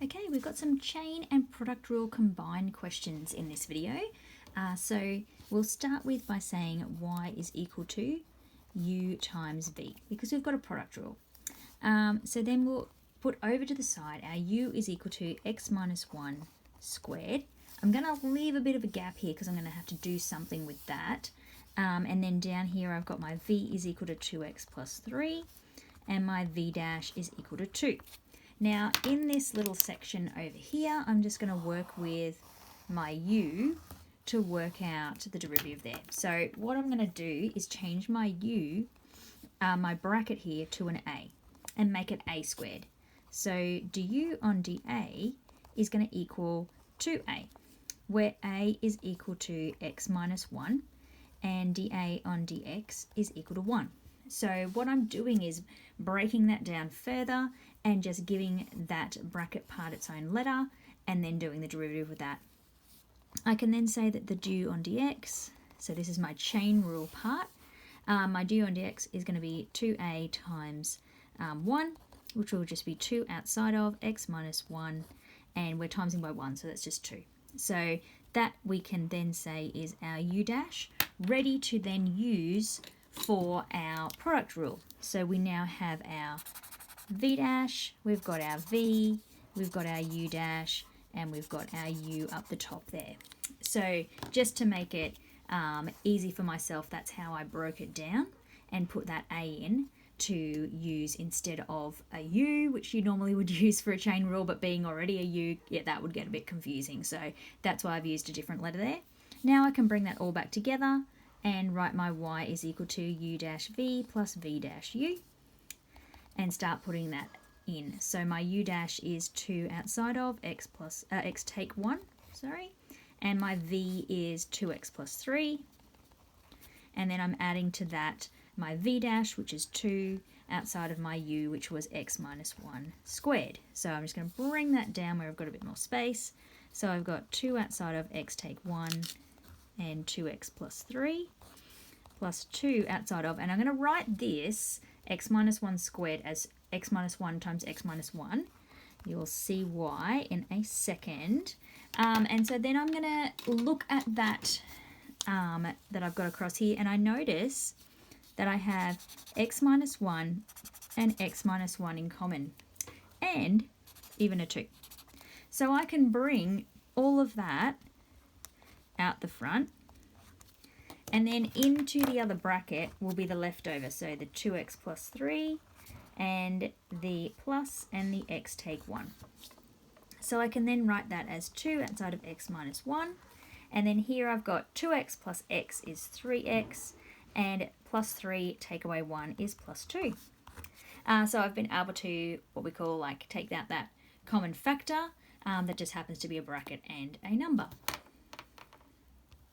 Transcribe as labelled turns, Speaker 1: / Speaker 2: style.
Speaker 1: Okay, we've got some chain and product rule combined questions in this video. So we'll start with by saying y is equal to u times v because we've got a product rule. So then we'll put over to the side our u is equal to x minus 1 squared. I'm going to leave a bit of a gap here because I'm going to have to do something with that. And then down here I've got my v is equal to 2x plus 3 and my v dash is equal to 2. Now in this little section over here, I'm just going to work with my u to work out the derivative there. So what I'm going to do is change my u, my bracket here, to an a and make it a squared. So du on dA is going to equal 2a, where a is equal to x minus 1 and dA on dx is equal to 1. So what I'm doing is breaking that down further and just giving that bracket part its own letter and then doing the derivative with that. I can then say that the du on dx, so this is my chain rule part, my du on dx is going to be 2a times 1, which will just be 2 outside of x minus 1, and we're timesing by 1, so that's just 2. So that we can then say is our u dash, ready to then use for our product rule. So we now have our v dash, we've got our v, we've got our u dash, and we've got our u up the top there. So just to make it easy for myself, that's how I broke it down and put that a in to use instead of a u, which you normally would use for a chain rule, but being already a u, yeah, that would get a bit confusing. So that's why I've used a different letter there. Now I can bring that all back together and write my y is equal to u dash v plus v dash u and start putting that in. So my u dash is 2 outside of x plus x take 1, and my v is 2x plus 3, and then I'm adding to that my v dash, which is 2 outside of my u, which was x minus 1 squared. So I'm just going to bring that down where I've got a bit more space. So I've got 2 outside of x take 1 and 2x plus 3 plus 2 outside of, and I'm going to write this x minus 1 squared as x minus 1 times x minus 1. You'll see why in a second. And so then I'm going to look at that that I've got across here, and I notice that I have x minus 1 and x minus 1 in common, and even a 2. So I can bring all of that out the front, and then into the other bracket will be the leftover, so the 2x plus 3 and the plus and the x take 1. So I can then write that as 2 outside of x minus 1, and then here I've got 2x plus x is 3x, and plus 3 take away 1 is plus 2. So I've been able to, what we call, like, take out that common factor that just happens to be a bracket and a number.